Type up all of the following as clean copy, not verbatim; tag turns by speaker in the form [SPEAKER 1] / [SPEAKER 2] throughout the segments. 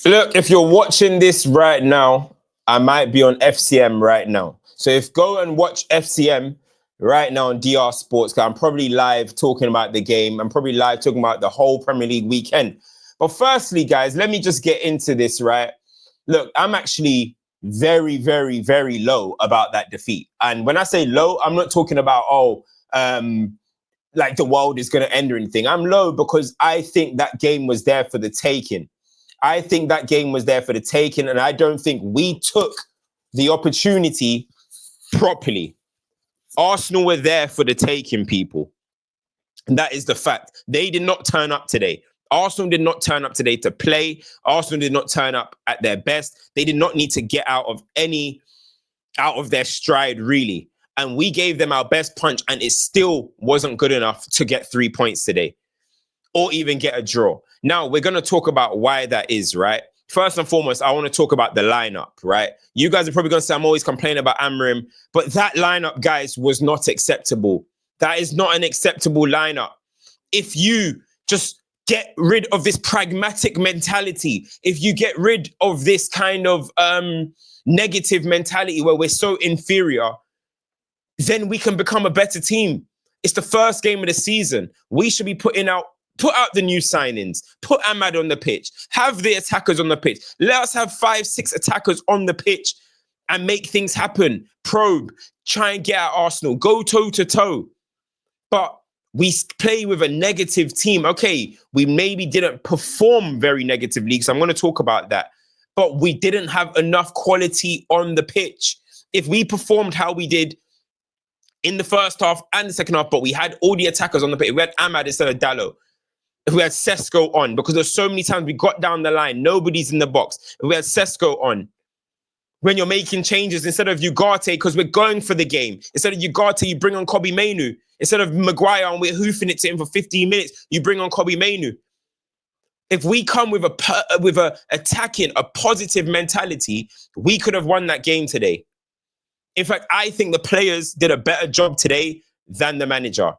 [SPEAKER 1] Look, if you're watching this right now, I might be on FCM right now. So if go and watch FCM right now on DR Sports, because I'm probably live talking about the game. I'm probably live talking about the whole Premier League weekend. But firstly, guys, let me just get into this, right? Look, I'm actually very, very, very low about that defeat. And when I say low, I'm not talking about, like the world is going to end or anything. I'm low because I think that game was there for the taking. I think that game was there for the taking, and I don't think we took the opportunity properly. Arsenal were there for the taking, people. And that is the fact. They did not turn up today. Arsenal did not turn up today to play. Arsenal did not turn up at their best. They did not need to get out of their stride, really. And we gave them our best punch, and it still wasn't good enough to get 3 points today or even get a draw. Now, we're going to talk about why that is, right? First and foremost, I want to talk about the lineup, right? You guys are probably going to say I'm always complaining about Amorim, but that lineup, guys, was not acceptable. That is not an acceptable lineup. If you just get rid of this pragmatic mentality, if you get rid of this kind of negative mentality where we're so inferior, then we can become a better team. It's the first game of the season. We should be put out the new signings, put Ahmad on the pitch, have the attackers on the pitch. Let us have 5-6 attackers on the pitch and make things happen. Probe, try and get at Arsenal, go toe to toe. But we play with a negative team. Okay, we maybe didn't perform very negatively, so I'm going to talk about that. But we didn't have enough quality on the pitch. If we performed how we did in the first half and the second half, but we had all the attackers on the pitch, we had Ahmad instead of Dallo, if we had Sesko on, because there's so many times we got down the line, nobody's in the box. If we had Sesko on, when you're making changes, instead of Ugarte, because we're going for the game, instead of Ugarte, you bring on Kobbie Mainoo. Instead of Maguire and we're hoofing it to him for 15 minutes, you bring on Kobbie Mainoo. If we come with a attacking, a positive mentality, we could have won that game today. In fact, I think the players did a better job today than the manager.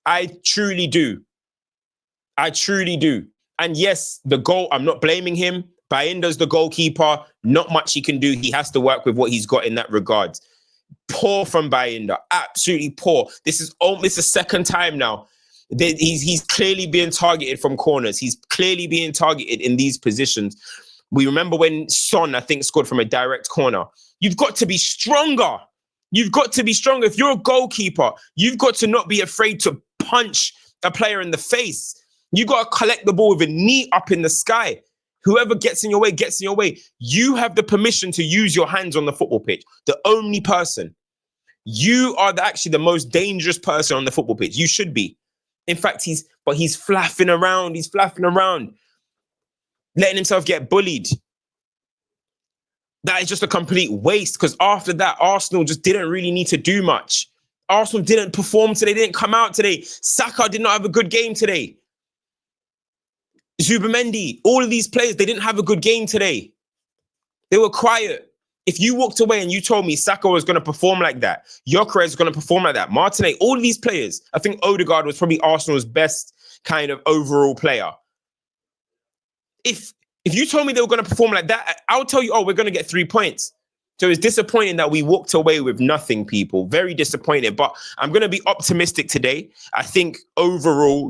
[SPEAKER 1] I truly do. I truly do. And yes, the goal, I'm not blaming him. Bayinda's the goalkeeper. Not much he can do. He has to work with what he's got in that regard. Poor from Bayinda. Absolutely poor. This is the second time now. He's clearly being targeted from corners. He's clearly being targeted in these positions. We remember when Son, I think, scored from a direct corner. You've got to be stronger. You've got to be stronger. If you're a goalkeeper, you've got to not be afraid to punch a player in the face. You got to collect the ball with a knee up in the sky. Whoever gets in your way, gets in your way. You have the permission to use your hands on the football pitch. The only person. You are actually the most dangerous person on the football pitch. You should be. In fact, he's flapping around. He's flapping around, letting himself get bullied. That is just a complete waste, because after that, Arsenal just didn't really need to do much. Arsenal didn't perform today. They didn't come out today. Saka did not have a good game today. Zubimendi, all of these players, they didn't have a good game today. They were quiet. If you walked away and you told me Saka was going to perform like that, Gyökeres is going to perform like that, Martinez, all of these players, I think Odegaard was probably Arsenal's best kind of overall player. If you told me they were going to perform like that, I would tell you, we're going to get 3 points. So it's disappointing that we walked away with nothing, people. Very disappointed. But I'm going to be optimistic today. I think overall,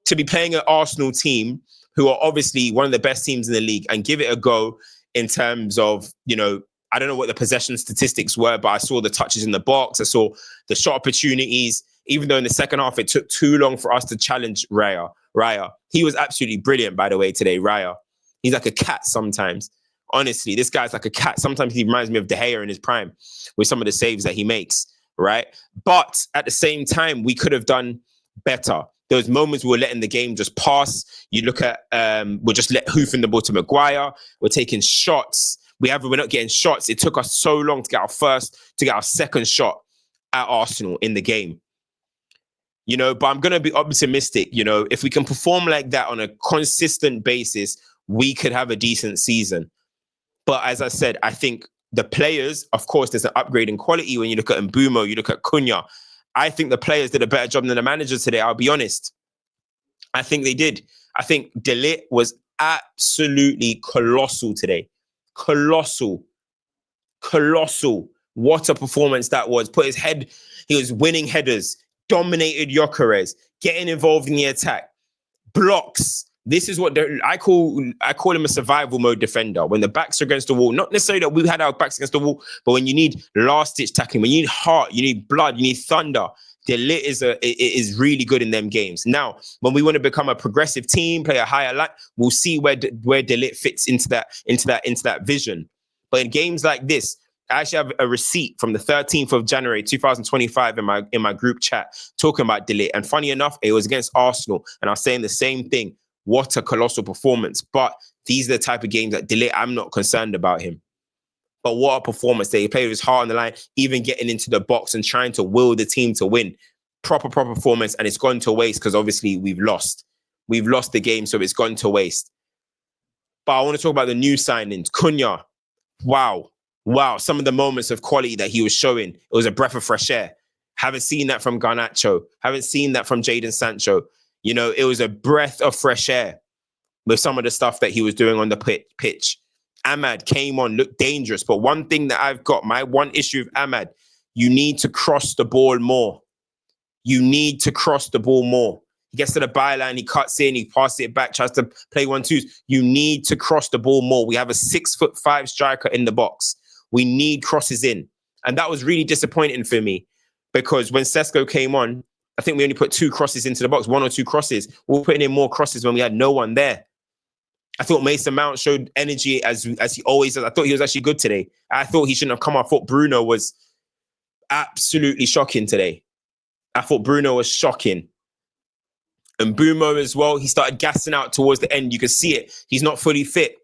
[SPEAKER 1] to be playing an Arsenal team who are obviously one of the best teams in the league and give it a go in terms of, I don't know what the possession statistics were, but I saw the touches in the box. I saw the shot opportunities, even though in the second half, it took too long for us to challenge Raya. He was absolutely brilliant, by the way, today, Raya. He's like a cat sometimes. Honestly, this guy's like a cat. Sometimes he reminds me of De Gea in his prime with some of the saves that he makes, right? But at the same time, we could have done better. Those moments we were letting the game just pass. You look at, we're just hoofing the ball to Maguire. We're taking shots. We're not getting shots. It took us so long to get our second shot at Arsenal in the game. But I'm going to be optimistic. If we can perform like that on a consistent basis, we could have a decent season. But as I said, I think the players, of course, there's an upgrade in quality when you look at Mbeumo, you look at Cunha. I think the players did a better job than the manager today, I'll be honest. I think they did. I think De Ligt was absolutely colossal today. Colossal. What a performance that was. He was winning headers, dominated Gyökeres, getting involved in the attack, blocks. This is what I call him a survival mode defender. When the backs are against the wall, not necessarily that we had our backs against the wall, but when you need last ditch tackling, when you need heart, you need blood, you need thunder. De Ligt is really good in them games. Now, when we want to become a progressive team, play a higher line, we'll see where De Ligt fits into that vision. But in games like this, I actually have a receipt from the 13th of January 2025 in my group chat talking about De Ligt. And funny enough, it was against Arsenal, and I was saying the same thing. What a colossal performance! But these are the type of games that De Ligt, I'm not concerned about him. But what a performance there. He played with his heart on the line, even getting into the box and trying to will the team to win. Proper performance, and it's gone to waste because obviously we've lost. We've lost the game, so it's gone to waste. But I want to talk about the new signings. Cunha, wow. Some of the moments of quality that he was showing, it was a breath of fresh air. Haven't seen that from Garnacho. Haven't seen that from Jadon Sancho. You know, it was a breath of fresh air with some of the stuff that he was doing on the pitch. Ahmad came on, looked dangerous. But one thing that I've got, my one issue with Ahmad, you need to cross the ball more. You need to cross the ball more. He gets to the byline, he cuts in, he passes it back, tries to play 1-2s. You need to cross the ball more. We have a 6'5" striker in the box. We need crosses in. And that was really disappointing for me because when Sesko came on, I think we only put 2 crosses into the box, 1 or 2 crosses. We were putting in more crosses when we had no one there. I thought Mason Mount showed energy as he always does. I thought he was actually good today. I thought he shouldn't have come. I thought Bruno was absolutely shocking today. I thought Bruno was shocking. And Bumo as well, he started gassing out towards the end. You could see it. He's not fully fit.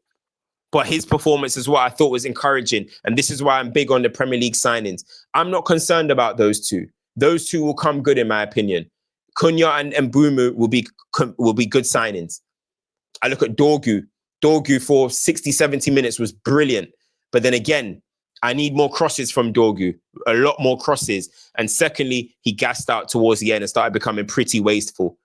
[SPEAKER 1] But his performance is what I thought was encouraging. And this is why I'm big on the Premier League signings. I'm not concerned about those two. Those two will come good, in my opinion. Cunha and Bumo will be good signings. I look at Dorgu. Dorgu for 60, 70 minutes was brilliant. But then again, I need more crosses from Dorgu, a lot more crosses. And secondly, he gassed out towards the end and started becoming pretty wasteful.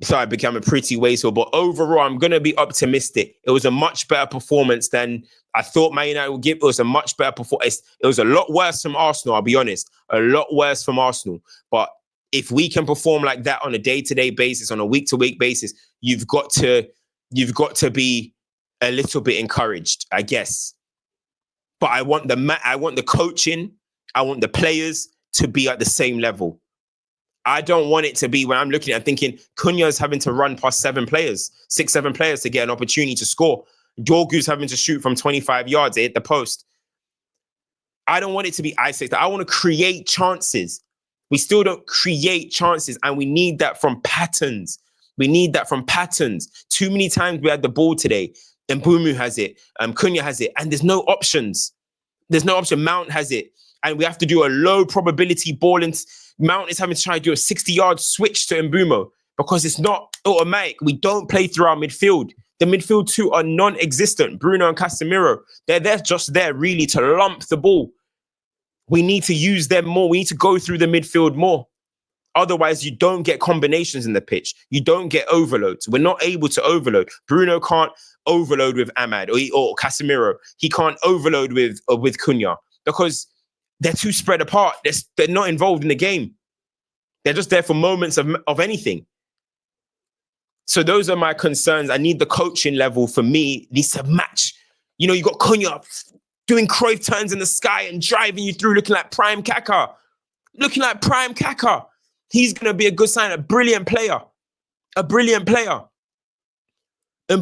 [SPEAKER 1] But overall, I'm going to be optimistic. It was a much better performance than I thought Man United would give. It was a much better performance. It was a lot worse from Arsenal, I'll be honest. A lot worse from Arsenal. But if we can perform like that on a day-to-day basis, on a week-to-week basis, you've got to be a little bit encouraged, I guess. But I want the coaching, I want the players to be at the same level. I don't want it to be when I'm looking at thinking Cunha's having to run past 6, 7 players to get an opportunity to score. Dorgu's having to shoot from 25 yards to hit the post. I don't want it to be isolated. I want to create chances. We still don't create chances, and we need that from patterns. Too many times we had the ball today, and Mbumu has it, Cunha has it, and there's no options. Mount has it, and we have to do a low probability ball. Mount is having to try to do a 60-yard switch to Mbumo because it's not automatic. We don't play through our midfield. The midfield two are non-existent. Bruno and Casemiro, they're just there really to lump the ball. We need to use them more. We need to go through the midfield more. Otherwise, you don't get combinations in the pitch. You don't get overloads. We're not able to overload. Bruno can't overload with Ahmad or Casemiro. He can't overload with Cunha because they're too spread apart. They're not involved in the game. They're just there for moments of anything. So those are my concerns. I need the coaching level for me needs to match. You know, you got Cunha doing Cruyff turns in the sky and driving you through looking like prime Kaka. He's going to be a good sign, a brilliant player. And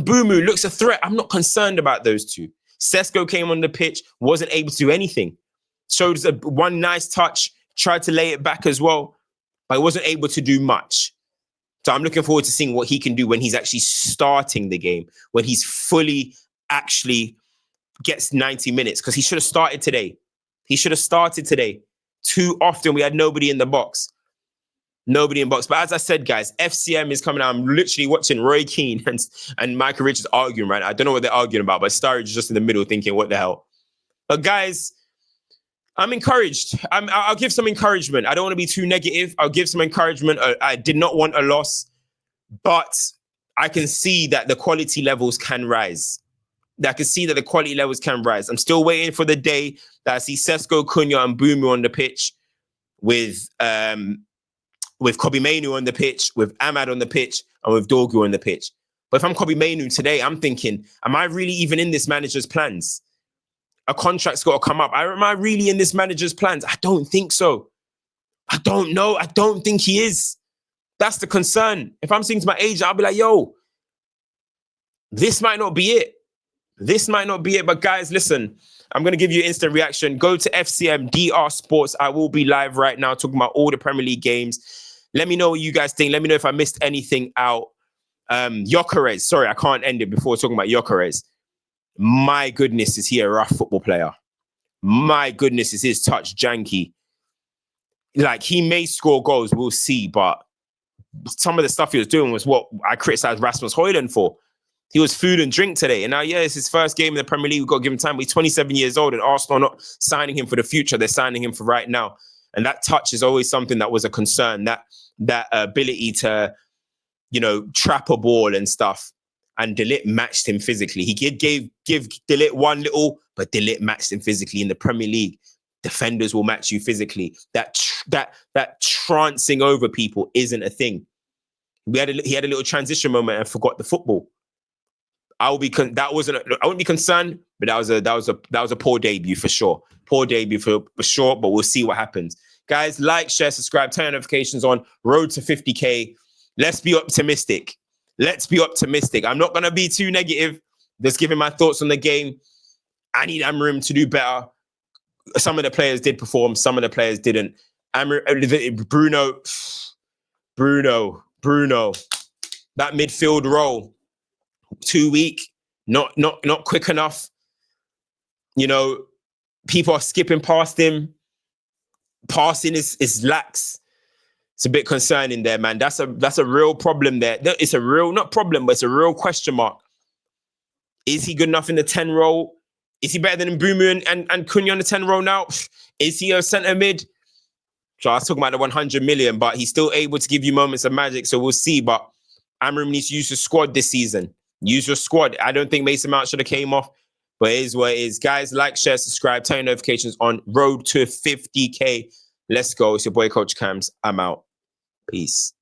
[SPEAKER 1] Mbumu looks a threat. I'm not concerned about those two. Sesko came on the pitch, wasn't able to do anything. Showed us one nice touch, tried to lay it back as well, but he wasn't able to do much. So I'm looking forward to seeing what he can do when he's actually starting the game, when he's fully actually gets 90 minutes, because he should have started today. Too often we had nobody in the box. But as I said, guys, FCM is coming out. I'm literally watching Roy Keane and Michael Richards arguing, right? I don't know what they're arguing about, but Sturridge is just in the middle thinking, what the hell? But guys, I'm encouraged. I'll give some encouragement. I don't want to be too negative. I'll give some encouragement. I did not want a loss, but I can see that the quality levels can rise. I can see that the quality levels can rise. I'm still waiting for the day that I see Sesko, Cunha, and Boomer on the pitch with Kobe Mainu on the pitch, with Ahmad on the pitch, and with Dorgu on the pitch. But if I'm Kobe Mainu today, I'm thinking, am I really even in this manager's plans? A contract's got to come up. Am I really in this manager's plans? I don't think so. I don't know. I don't think he is. That's the concern. If I'm saying to my agent, I'll be like, yo, this might not be it. This might not be it. But guys, listen, I'm going to give you an instant reaction. Go to FCM DR Sports. I will be live right now talking about all the Premier League games. Let me know what you guys think. Let me know if I missed anything out. Gyökeres. Sorry, I can't end it before talking about Gyökeres. My goodness, is he a rough football player? My goodness, is his touch janky? Like, he may score goals, we'll see, but some of the stuff he was doing was what I criticized Rasmus Højlund for. He was food and drink today. And now, yeah, it's his first game in the Premier League. We've got to give him time. But he's 27 years old, and Arsenal are not signing him for the future. They're signing him for right now. And that touch is always something that was a concern, that ability to, you know, trap a ball and stuff. And De Ligt matched him physically. He did give De Ligt one little, but De Ligt matched him physically. In the Premier League, defenders will match you physically. That trancing over people isn't a thing. He had a little transition moment and forgot the football. I wouldn't be concerned, but that was a poor debut for sure. Poor debut for sure, but we'll see what happens. Guys, like, share, subscribe, turn notifications on. Road to 50K. Let's be optimistic. Let's be optimistic. I'm not going to be too negative. Just giving my thoughts on the game. I need Amorim to do better. Some of the players did perform. Some of the players didn't. Bruno. That midfield role. Too weak. Not quick enough. You know, people are skipping past him. Passing is lax. It's a bit concerning there, man. That's a real problem there. It's a real, not problem, but it's a real question mark. Is he good enough in the 10 role? Is he better than Mbeumo and Cunha on the 10 role now? Is he a centre mid? So I was talking about the 100 million, but he's still able to give you moments of magic. So we'll see. But Amorim needs to use his squad this season. Use your squad. I don't think Mason Mount should have came off, but it is what it is. Guys, like, share, subscribe, turn notifications on. Road to 50K. Let's go. It's your boy, CultureCams. I'm out. Peace.